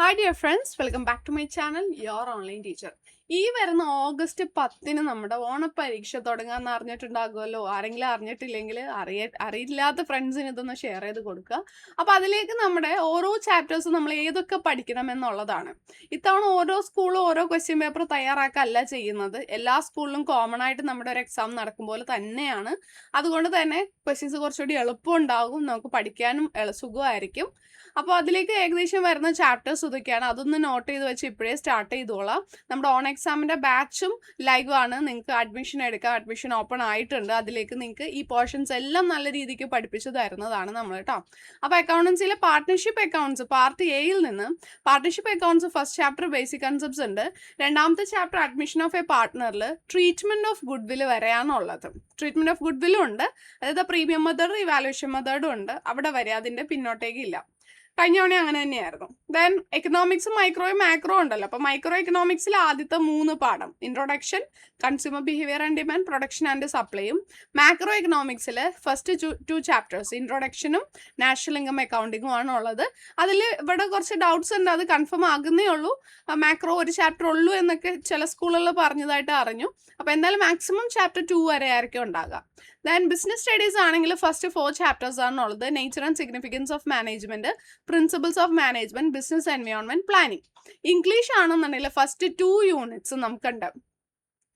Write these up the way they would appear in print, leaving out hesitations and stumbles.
Hi dear friends, welcome back to my channel, your online teacher. ഈ വരുന്ന August 10 നമ്മുടെ ഓണപ്പരീക്ഷ തുടങ്ങാന്ന് അറിഞ്ഞിട്ടുണ്ടാകുമല്ലോ. ആരെങ്കിലും അറിഞ്ഞിട്ടില്ലെങ്കിൽ അറിയില്ലാത്ത ഫ്രണ്ട്സിന് ഇതൊന്ന് ഷെയർ ചെയ്ത് കൊടുക്കുക. അപ്പോൾ അതിലേക്ക് നമ്മുടെ ഓരോ ചാപ്റ്റേഴ്സും നമ്മൾ ഏതൊക്കെ പഠിക്കണം എന്നുള്ളതാണ്. ഇത്തവണ ഓരോ സ്കൂളും ഓരോ ക്വസ്റ്റ്യൻ പേപ്പർ തയ്യാറാക്കല്ല ചെയ്യുന്നത്. എല്ലാ സ്കൂളിലും കോമൺ ആയിട്ട് നമ്മുടെ ഒരു എക്സാം നടക്കും പോലെ തന്നെയാണ്. അതുകൊണ്ട് തന്നെ ക്വസ്റ്റ്യൻസ് കുറച്ചുകൂടി എളുപ്പമുണ്ടാകും, നമുക്ക് പഠിക്കാനും സുഖമായിരിക്കും. അപ്പോൾ അതിലേക്ക് ഏകദേശം വരുന്ന ചാപ്റ്റേഴ്സ് ഇതൊക്കെയാണ്. അതൊന്ന് നോട്ട് ചെയ്ത് വെച്ച് ഇപ്പോഴേ സ്റ്റാർട്ട് ചെയ്തോളാം. നമ്മുടെ ഓൺ എക്സാമിൻ്റെ ബാച്ചും ലൈവ് ആണ്. നിങ്ങൾക്ക് അഡ്മിഷൻ എടുക്കാം, അഡ്മിഷൻ ഓപ്പൺ ആയിട്ടുണ്ട്. അതിലേക്ക് നിങ്ങൾക്ക് ഈ പോർഷൻസ് എല്ലാം നല്ല രീതിക്ക് പഠിപ്പിച്ചു തരുന്നതാണ് നമ്മൾ കേട്ടോ. അപ്പോൾ അക്കൗണ്ടൻസിയിലെ പാർട്ട്ണർഷിപ്പ് അക്കൗണ്ട്സ് പാർട്ട് എയിൽ നിന്ന് partnership accounts first chapter basic concepts ഉണ്ട്. രണ്ടാമത്തെ ചാപ്റ്റർ അഡ്മിഷൻ ഓഫ് എ പാർട്ട്ണറിൽ ട്രീറ്റ്മെൻറ്റ് ഓഫ് ഗുഡ് വിൽ വരെയാണുള്ളത്. ട്രീറ്റ്മെൻറ്റ് ഓഫ് ഗുഡ് വില്ലും ഉണ്ട്, അതായത് പ്രീമിയം മെത്തേഡ് ഇവാലുവേഷൻ മെത്തേഡും ഉണ്ട്. അവിടെ വരെ അതിൻ്റെ പിന്നോട്ടേക്കില്ല. കഴിഞ്ഞ തവണ അങ്ങനെ തന്നെയായിരുന്നു. ദെൻ എക്കണോമിക്സ് മൈക്രോയും മാക്രോ ഉണ്ടല്ലോ. അപ്പോൾ മൈക്രോ എക്കണോമിക്സിൽ ആദ്യത്തെ 3 പാഠം introduction, consumer behaviour and demand, production and സപ്ലൈയും. മാക്രോ എക്കണോമിക്സിൽ ഫസ്റ്റ് 2 ചാപ്റ്റേഴ്സ് ഇൻട്രൊഡക്ഷനും നാഷണൽ ഇൻകം അക്കൗണ്ടിങ്ങും ആണ് ഉള്ളത്. അതിൽ ഇവിടെ കുറച്ച് ഡൗട്ട്സ് ഉണ്ട്, അത് കൺഫേം ആകുന്നേ ഉള്ളൂ. മാക്രോ ഒരു ചാപ്റ്റർ ഉള്ളൂ എന്നൊക്കെ ചില സ്കൂളുകളിൽ പറഞ്ഞതായിട്ട് അറിഞ്ഞു. അപ്പോൾ എന്തായാലും മാക്സിമം ചാപ്റ്റർ 2 വരെ ആയിരിക്കും ഉണ്ടാകുക. ദെൻ ബിസിനസ് സ്റ്റഡീസ് ആണെങ്കിൽ ഫസ്റ്റ് 4 ചാപ്റ്റേഴ്സ് ആണുള്ളത്. Nature and significance of management, principles of management, business environment, planning. English ആണെന്നുണ്ടെങ്കിൽ ഫസ്റ്റ് 2 യൂണിറ്റ്സ് നമുക്കുണ്ട്.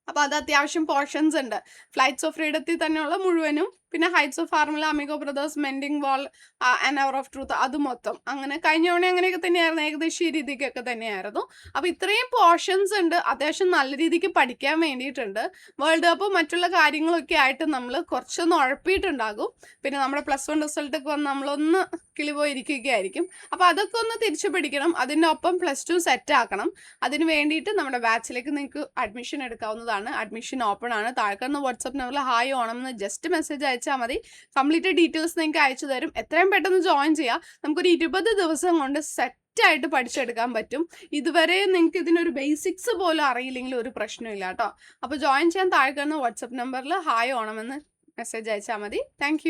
അപ്പോൾ അത് അത്യാവശ്യം പോർഷൻസ് ഉണ്ട്. ഫ്ലൈറ്റ്സ് ഓഫ് ഫ്രീഡത്തിൽ തന്നെയുള്ള മുഴുവനും, പിന്നെ heights of formula, amigo brothers, mending wall, an hour of truth, അത് മൊത്തം. അങ്ങനെ കഴിഞ്ഞ തവണ അങ്ങനെയൊക്കെ തന്നെയായിരുന്നു, ഏകദേശം ഈ രീതിക്കൊക്കെ തന്നെയായിരുന്നു. അപ്പോൾ ഇത്രയും പോർഷൻസ് ഉണ്ട്, അത്യാവശ്യം നല്ല രീതിക്ക് പഠിക്കാൻ വേണ്ടിയിട്ടുണ്ട്. വേൾഡ് കപ്പ് മറ്റുള്ള കാര്യങ്ങളൊക്കെ ആയിട്ട് നമ്മൾ കുറച്ചൊന്ന് ഉഴപ്പിയിട്ടുണ്ടാകും. പിന്നെ നമ്മുടെ +1 റിസൾട്ടൊക്കെ വന്ന് നമ്മളൊന്ന് കിളിപോയിരിക്കുകയായിരിക്കും. അപ്പോൾ അതൊക്കെ ഒന്ന് തിരിച്ചു പിടിക്കണം. അതിൻ്റെ ഒപ്പം +2 സെറ്റ് ആക്കണം. അതിന് വേണ്ടിയിട്ട് നമ്മുടെ ബാച്ചിലേക്ക് നിങ്ങൾക്ക് അഡ്മിഷൻ എടുക്കാവുന്നതാണ്. അഡ്മിഷൻ ഓപ്പൺ ആണ്. താഴെക്കുന്ന വാട്സപ്പ് നമ്പറിൽ ഹായ് ഓണം എന്ന് ജസ്റ്റ് മെസ്സേജ് അയച്ചാൽ മതി. കംപ്ലീറ്റ് ഡീറ്റെയിൽസ് നിങ്ങൾക്ക് അയച്ചു തരും. എത്രയും പെട്ടെന്ന് ജോയിൻ ചെയ്യാം. നമുക്കൊരു 20 ദിവസം കൊണ്ട് സെറ്റായിട്ട് പഠിച്ചെടുക്കാൻ പറ്റും. ഇതുവരെ നിങ്ങൾക്ക് ഇതിനൊരു ബേസിക്സ് പോലും അറിയില്ലെങ്കിൽ ഒരു പ്രശ്നമില്ല കേട്ടോ. അപ്പോൾ ജോയിൻ ചെയ്യാൻ താഴെക്കുന്ന വാട്സപ്പ് നമ്പറിൽ ഹായ് ഓണം എന്ന് മെസ്സേജ് അയച്ചാൽ മതി. താങ്ക്